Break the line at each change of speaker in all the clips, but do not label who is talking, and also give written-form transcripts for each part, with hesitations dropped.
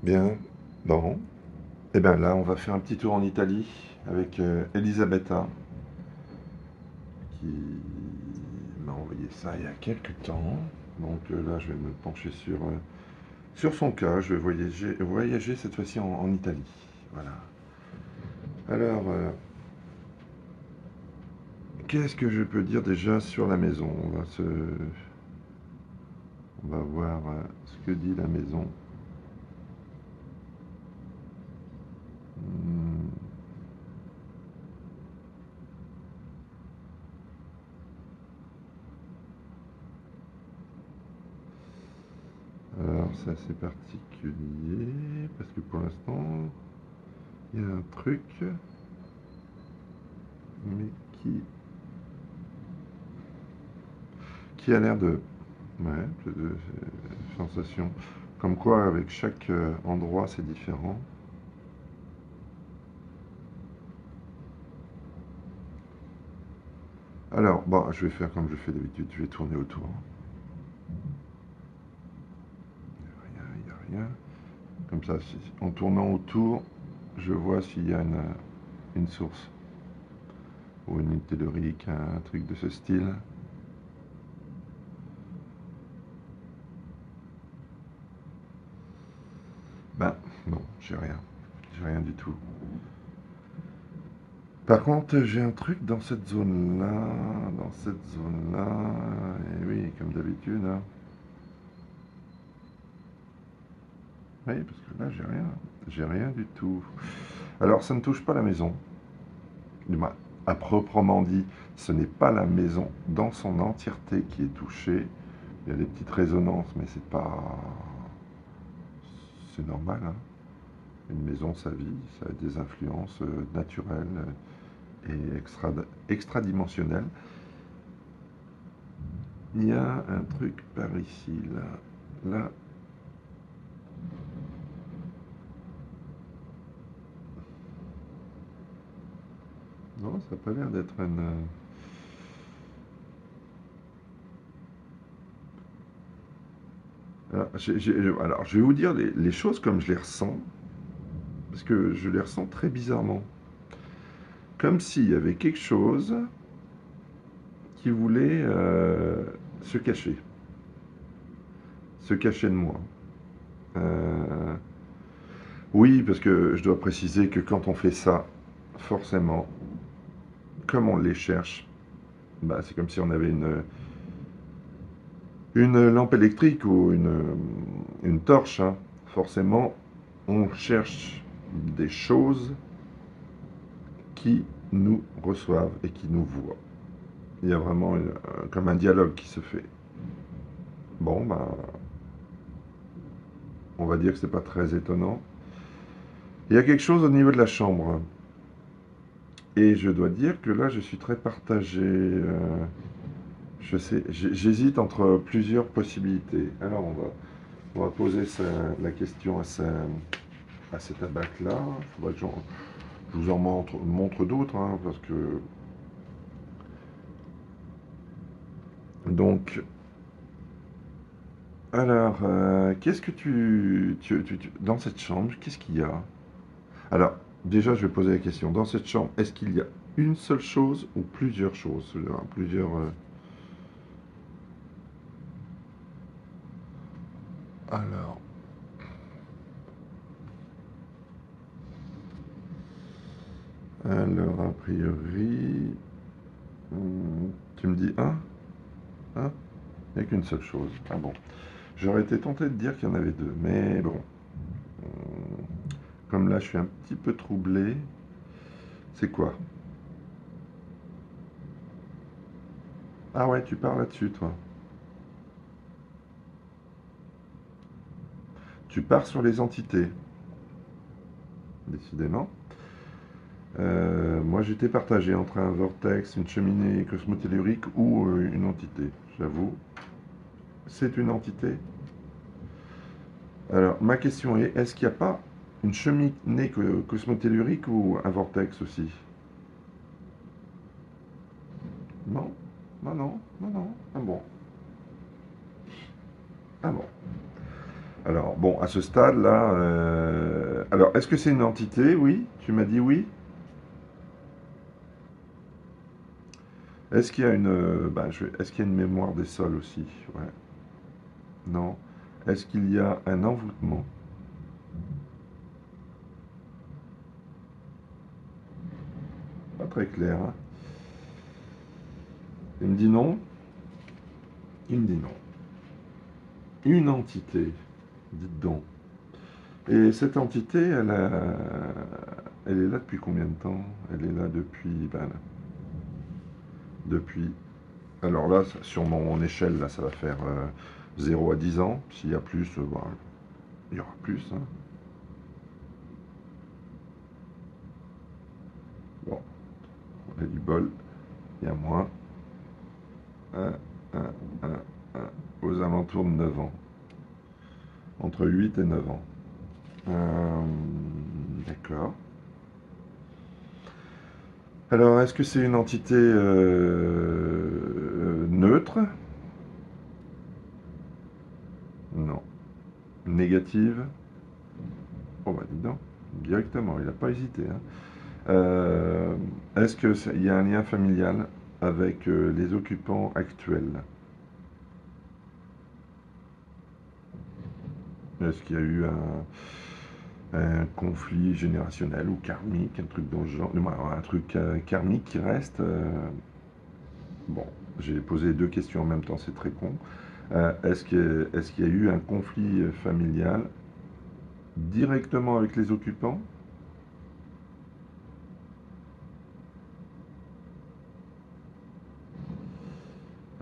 Bien, bon. Et bien là, on va faire un petit tour en Italie avec Elisabetta, qui m'a envoyé ça il y a quelques temps. Donc là, je vais me pencher sur son cas. Je vais voyager cette fois-ci en Italie. Voilà. Alors, qu'est-ce que je peux dire déjà sur la maison? On va voir ce que dit la maison. Hmm. Alors, c'est assez particulier parce que pour l'instant, il y a un truc, mais qui a l'air de. Ouais, sensation. Comme quoi, avec chaque endroit, c'est différent. Alors, bon, je vais faire comme je fais d'habitude, je vais tourner autour. Il n'y a rien. Comme ça, en tournant autour, je vois s'il y a une source ou une tellurique, un truc de ce style. Ben, non, j'ai rien. J'ai rien du tout. Par contre, j'ai un truc dans cette zone-là, dans cette zone-là, et oui, comme d'habitude, hein. Oui, parce que là, j'ai rien du tout. Alors, ça ne touche pas la maison. Du moins, à proprement dit, ce n'est pas la maison dans son entièreté qui est touchée. Il y a des petites résonances, mais c'est pas. C'est normal, hein. Une maison, ça vit, ça a des influences naturelles et extradimensionnelles. Il y a un truc par ici, là. Là. Non, ça n'a pas l'air d'être une. Alors, je vais vous dire les choses comme je les ressens, parce que je les ressens très bizarrement. Comme s'il y avait quelque chose qui voulait se cacher, se cacher de moi. Euh, oui, parce que je dois préciser que quand on fait ça, forcément, comme on les cherche, bah, c'est comme si on avait une lampe électrique ou une torche, hein. Forcément, on cherche des choses qui nous reçoivent et qui nous voient. Il y a vraiment comme un dialogue qui se fait. Bon, ben, on va dire que c'est pas très étonnant. Il y a quelque chose au niveau de la chambre. Et je dois dire que là, je suis très partagé. Je sais, j'hésite entre plusieurs possibilités. Alors, on va poser la question à cet abac-là. Il faudrait que je vous en montre d'autres, hein, parce que. Donc, alors, qu'est-ce que dans cette chambre, qu'est-ce qu'il y a? Alors, déjà, je vais poser la question. Dans cette chambre, est-ce qu'il y a une seule chose ou plusieurs choses? Plusieurs. Alors, alors, a priori, tu me dis un? Un? Il n'y a qu'une seule chose. Ah bon. J'aurais été tenté de dire qu'il y en avait deux, mais bon. Hum, Comme là, je suis un petit peu troublé. C'est quoi? Ah ouais, tu pars là-dessus, toi. Tu pars sur les entités, décidément. Moi, j'étais partagé entre un vortex, une cheminée cosmotellurique ou une entité. J'avoue, c'est une entité. Alors, ma question est, est-ce qu'il n'y a pas une cheminée cosmotellurique ou un vortex aussi? Non, non, non, non, non. Ah bon, ah bon. Alors, bon, ce stade-là, alors, est-ce que c'est une entité? Oui, tu m'as dit oui. Est-ce qu'il y a une, est-ce qu'il y a une mémoire des sols aussi? Ouais. Non. Est-ce qu'il y a un envoûtement? Pas très clair, hein. Il me dit non. Il me dit non. Une entité, dites donc. Et cette entité, elle est là depuis combien de temps? Elle est là depuis, depuis. Alors là, sur mon échelle, là, ça va faire 0 à 10 ans. S'il y a plus, il y aura plus, hein. Bon, on a du bol. Il y a moins. 1, 1, 1, 1. Aux alentours de 9 ans. Entre 8 et 9 ans. D'accord. Alors, est-ce que c'est une entité neutre? Non. Négative? Oh bah dis donc, directement, il n'a pas hésité, hein. Est-ce qu'il y a un lien familial avec les occupants actuels? Est-ce qu'il y a eu un conflit générationnel ou karmique, un truc dans le genre? Non, un truc karmique qui reste bon, j'ai posé deux questions en même temps, c'est très con. Est-ce qu'il y a eu un conflit familial directement avec les occupants?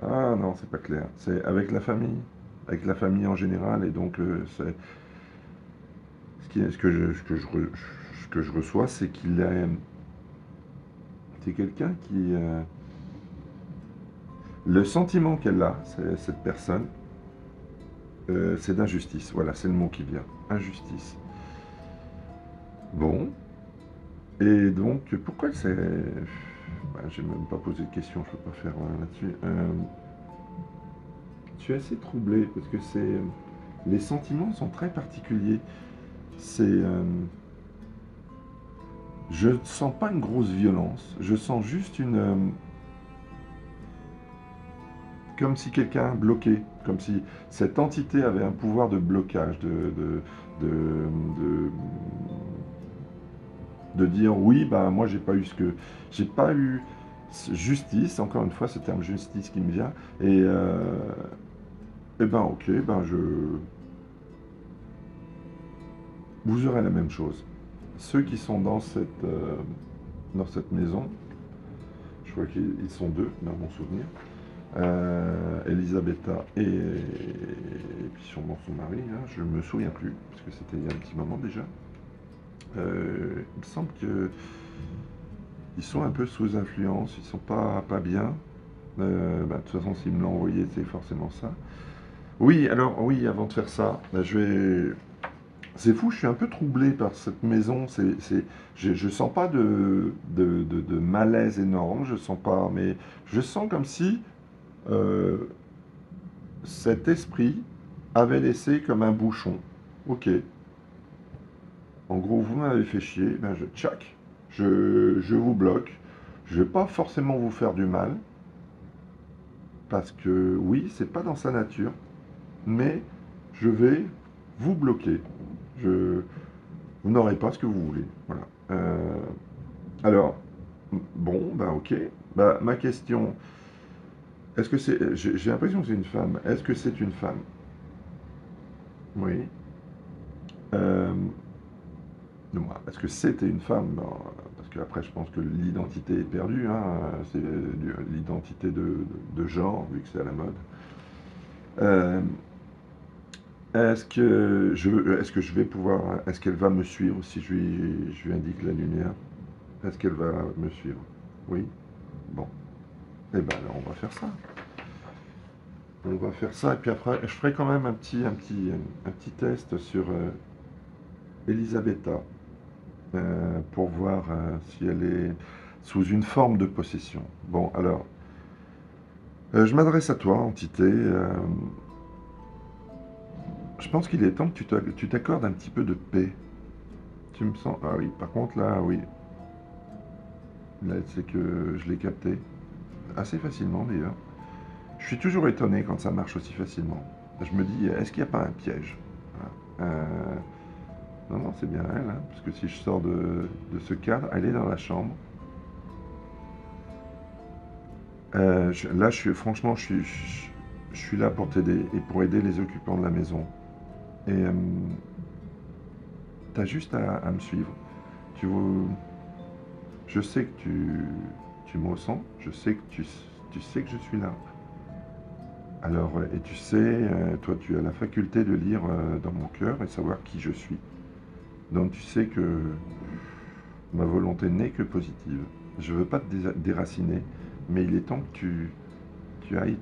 Ah non, c'est pas clair. C'est avec la famille en général, et donc ce que je reçois, c'est c'est quelqu'un qui, le sentiment qu'elle a, cette personne, c'est d'injustice. Voilà, c'est le mot qui vient. Injustice. Bon. Et donc, pourquoi c'est... j'ai même pas posé de question, je peux pas faire là-dessus. Je suis assez troublé parce que les sentiments sont très particuliers. Je ne sens pas une grosse violence, je sens juste comme si quelqu'un bloquait, comme si cette entité avait un pouvoir de blocage, de, de, de dire oui, moi j'ai pas eu justice, encore une fois ce terme justice qui me vient, et ok, vous aurez la même chose. Ceux qui sont dans cette maison, je crois qu'ils sont deux, dans mon souvenir, Elisabetta et puis sûrement son mari, hein, je ne me souviens plus, parce que c'était il y a un petit moment déjà. Il me semble qu'ils sont un peu sous influence, ils sont pas bien. De toute façon, s'il me l'a envoyé, c'est forcément ça. Oui, alors, oui, avant de faire ça, c'est fou, je suis un peu troublé par cette maison. Je sens pas de malaise énorme, je sens pas, mais je sens comme si euh, cet esprit avait laissé comme un bouchon. Ok, en gros, vous m'avez fait chier, je vous bloque. Je vais pas forcément vous faire du mal, parce que oui, c'est pas dans sa nature, mais je vais vous bloquer. Je, vous n'aurez pas ce que vous voulez. Voilà. Alors, bon, ok. Ma question, est-ce que c'est, j'ai l'impression que c'est une femme. Est-ce que c'est une femme? Oui. Euh, Est-ce que c'était une femme? Parce qu'après, je pense que l'identité est perdue, hein. C'est l'identité de genre, vu que c'est à la mode. Euh, est-ce que je vais pouvoir, est-ce qu'elle va me suivre si je lui indique la lumière? Est-ce qu'elle va me suivre? Oui. Bon. Eh bien, alors, on va faire ça. On va faire ça, et puis après, je ferai quand même un petit test sur Elisabetta, pour voir si elle est sous une forme de possession. Bon, alors, je m'adresse à toi, entité. Je pense qu'il est temps que tu t'accordes un petit peu de paix. Tu me sens... Ah oui, par contre, là, oui. Là, c'est que je l'ai capté. Assez facilement, d'ailleurs. Je suis toujours étonné quand ça marche aussi facilement. Je me dis, est-ce qu'il n'y a pas un piège? Voilà. Non, non, c'est bien elle, hein, parce que si je sors de ce cadre, elle est dans la chambre. Là, franchement, je suis là pour t'aider et pour aider les occupants de la maison. Et t'as juste à me suivre. Tu veux- je sais que tu me ressens, je sais que tu sais que je suis là. Alors, et tu sais, toi, tu as la faculté de lire dans mon cœur et savoir qui je suis. Donc, tu sais que ma volonté n'est que positive. Je ne veux pas te déraciner, mais il est temps que tu ailles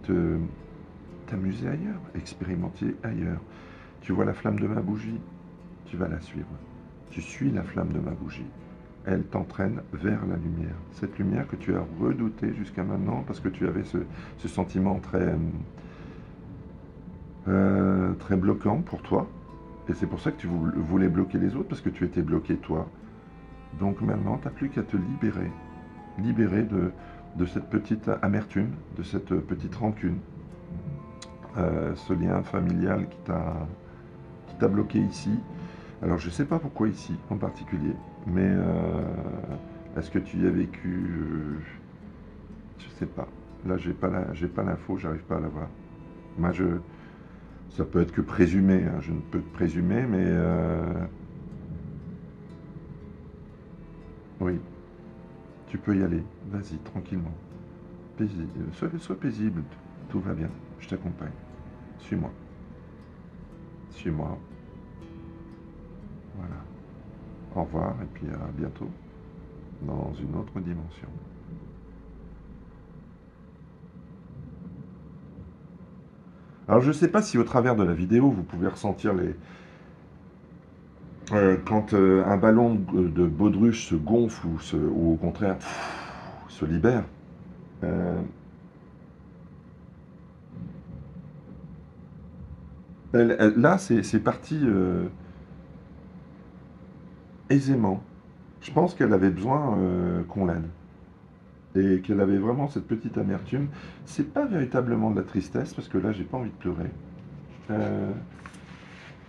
t'amuser ailleurs, expérimenter ailleurs. Tu vois la flamme de ma bougie, tu vas la suivre. Tu suis la flamme de ma bougie. Elle t'entraîne vers la lumière. Cette lumière que tu as redoutée jusqu'à maintenant parce que tu avais ce sentiment très bloquant pour toi. Et c'est pour ça que tu voulais bloquer les autres parce que tu étais bloqué toi. Donc maintenant, tu n'as plus qu'à te libérer. Libérer de cette petite amertume, de cette petite rancune. Ce lien familial qui t'a bloqué ici. Alors je ne sais pas pourquoi ici en particulier, mais est-ce que tu y as vécu je ne sais pas. Là, j'ai pas l'info, j'arrive pas à la voir. Moi, ça peut être que présumé, hein, je ne peux que présumer, mais oui, tu peux y aller. Vas-y, tranquillement. Paisible. Sois paisible, tout va bien. Je t'accompagne. Suis-moi. Suis-moi. Voilà. Au revoir et puis à bientôt dans une autre dimension. Alors je ne sais pas si au travers de la vidéo vous pouvez ressentir quand un ballon de baudruche se gonfle ou au contraire se libère. euh, Là c'est parti aisément. Je pense qu'elle avait besoin qu'on l'aide. Et qu'elle avait vraiment cette petite amertume. C'est pas véritablement de la tristesse, parce que là, j'ai pas envie de pleurer. Euh,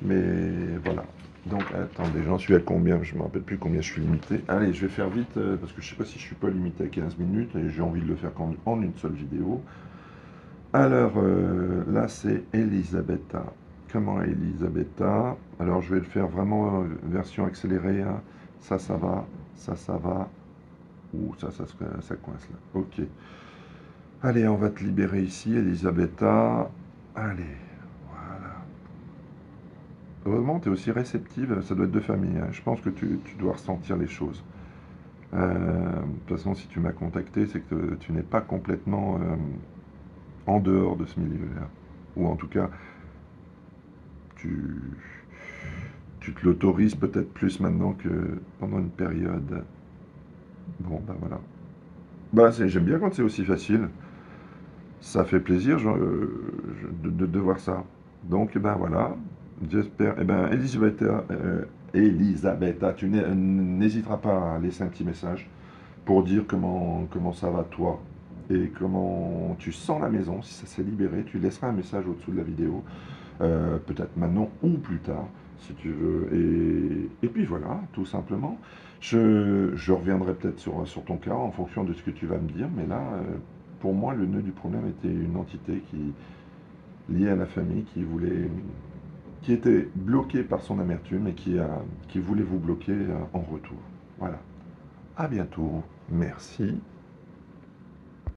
mais voilà. Donc, attendez, j'en suis à combien? Je me rappelle plus combien je suis limité. Allez, je vais faire vite, parce que je sais pas si je suis pas limité à 15 minutes, et j'ai envie de le faire en une seule vidéo. Alors, là, c'est Elisabetta. Comment Elisabetta? Alors, je vais le faire vraiment version accélérée, hein. Ça va, ça va. Ouh, ça coince là. Ok. Allez, on va te libérer ici, Elisabetta. Allez, voilà. Heureusement, tu es aussi réceptive, ça doit être de famille, hein. Je pense que tu dois ressentir les choses. De toute façon, si tu m'as contacté, c'est que tu n'es pas complètement en dehors de ce milieu-là. Ou en tout cas, tu, tu te l'autorises peut-être plus maintenant que pendant une période. Bon, ben voilà. Bah, j'aime bien quand c'est aussi facile. Ça fait plaisir de voir ça. Donc, ben voilà, j'espère. Eh ben, Elisabetta, tu n'hésiteras pas à laisser un petit message pour dire comment ça va toi et comment tu sens la maison. Si ça s'est libéré, tu laisseras un message au-dessous de la vidéo, peut-être maintenant ou plus tard, si tu veux. Et puis voilà, tout simplement. Je reviendrai peut-être sur ton cas en fonction de ce que tu vas me dire, mais là, pour moi, le nœud du problème était une entité liée à la famille qui était bloquée par son amertume et qui voulait vous bloquer en retour. Voilà. À bientôt. Merci.